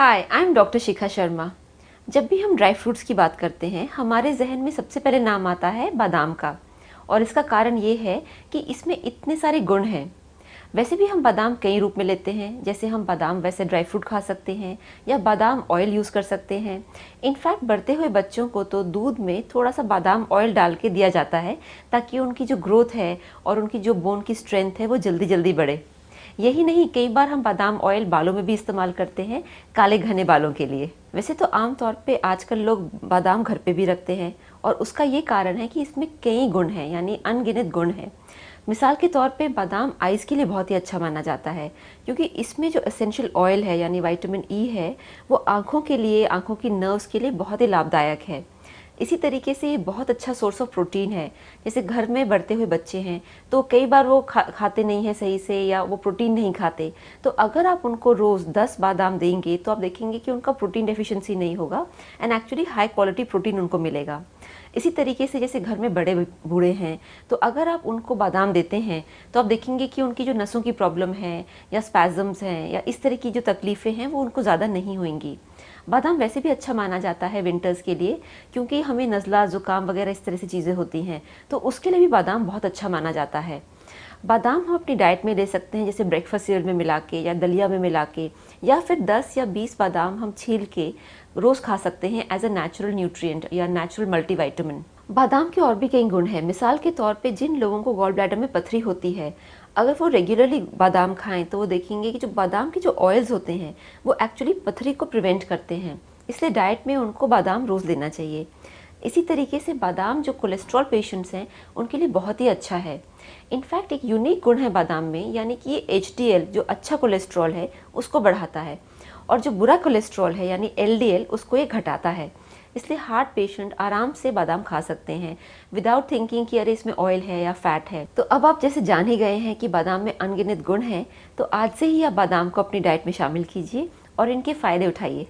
Hi, I am doctor Shikha Sharma. जब भी हम ड्राई फ्रूट्स की बात करते हैं, हमारे जहन में सबसे पहले नाम आता है बादाम का। और इसका कारण ये है कि इसमें इतने सारे गुण हैं। वैसे भी हम बादाम कई रूप में लेते हैं, जैसे हम बादाम वैसे ड्राई फ्रूट खा सकते हैं या बादाम ऑयल यूज़ कर सकते हैं। इनफैक्ट बढ़ते हुए बच्चों को तो दूध में थोड़ा सा बादाम ऑयल डाल के दिया जाता है, ताकि उनकी जो ग्रोथ है और उनकी जो बोन की स्ट्रेंथ है वो जल्दी जल्दी बढ़े। यही नहीं, कई बार हम बादाम ऑयल बालों में भी इस्तेमाल करते हैं, काले घने बालों के लिए। वैसे तो आमतौर पे आजकल लोग बादाम घर पे भी रखते हैं, और उसका ये कारण है कि इसमें कई गुण हैं, यानी अनगिनत गुण हैं। मिसाल के तौर पे बादाम आइज़ के लिए बहुत ही अच्छा माना जाता है, क्योंकि इसमें जो एसेंशियल ऑयल है यानी विटामिन ई है, वो आँखों के लिए, आँखों की नर्व्स के लिए बहुत ही लाभदायक है। इसी तरीके से ये बहुत अच्छा सोर्स ऑफ प्रोटीन है। जैसे घर में बढ़ते हुए बच्चे हैं, तो कई बार वो खाते नहीं हैं सही से, या वो प्रोटीन नहीं खाते। तो अगर आप उनको रोज़ 10 बादाम देंगे, तो आप देखेंगे कि उनका प्रोटीन डेफिशिएंसी नहीं होगा, and actually high quality protein उनको मिलेगा। इसी तरीके से जैसे घर में बड़े बूढ़े हैं, तो अगर आप उनको बादाम देते हैं, तो आप देखेंगे कि उनकी जो नसों की प्रॉब्लम है, या स्पैज़म्स हैं, या इस तरह की जो तकलीफ़ें हैं, वो उनको ज़्यादा नहीं होंगी। बादाम वैसे भी अच्छा माना जाता है विंटर्स के लिए, क्योंकि हमें नज़ला, ज़ुकाम वगैरह इस तरह से चीज़ें होती हैं, तो उसके लिए भी बादाम बहुत अच्छा माना जाता है। बादाम हम अपनी डाइट में ले सकते हैं, जैसे ब्रेकफास्ट सीरियल में मिला के या दलिया में मिला के, या फिर 10 या 20 बादाम हम छील के रोज़ खा सकते हैं एज अ नेचुरल न्यूट्रिएंट या नेचुरल मल्टीविटामिन। बादाम के और भी कई गुण हैं। मिसाल के तौर पे जिन लोगों को गॉल ब्लैडर में पथरी होती है, अगर वो रेगुलरली बादाम खाएं, तो वो देखेंगे कि जो बादाम के जो ऑयल्स होते हैं, वो एक्चुअली पथरी को प्रिवेंट करते हैं। इसलिए डाइट में उनको बादाम रोज़ लेना चाहिए। इसी तरीके से बादाम जो कोलेस्ट्रॉल पेशेंट्स हैं, उनके लिए बहुत ही अच्छा है। इनफैक्ट एक यूनिक गुण है बादाम में, यानी कि ये एचडीएल जो अच्छा कोलेस्ट्रॉल है उसको बढ़ाता है, और जो बुरा कोलेस्ट्रॉल है यानी एलडीएल उसको ये घटाता है। इसलिए हार्ट पेशेंट आराम से बादाम खा सकते हैं, विदाउट थिंकिंग कि अरे इसमें ऑयल है या फैट है। तो अब आप जैसे जान ही गए हैं कि बादाम में अनगिनत गुण हैं, तो आज से ही आप बादाम को अपनी डाइट में शामिल कीजिए और इनके फ़ायदे उठाइए।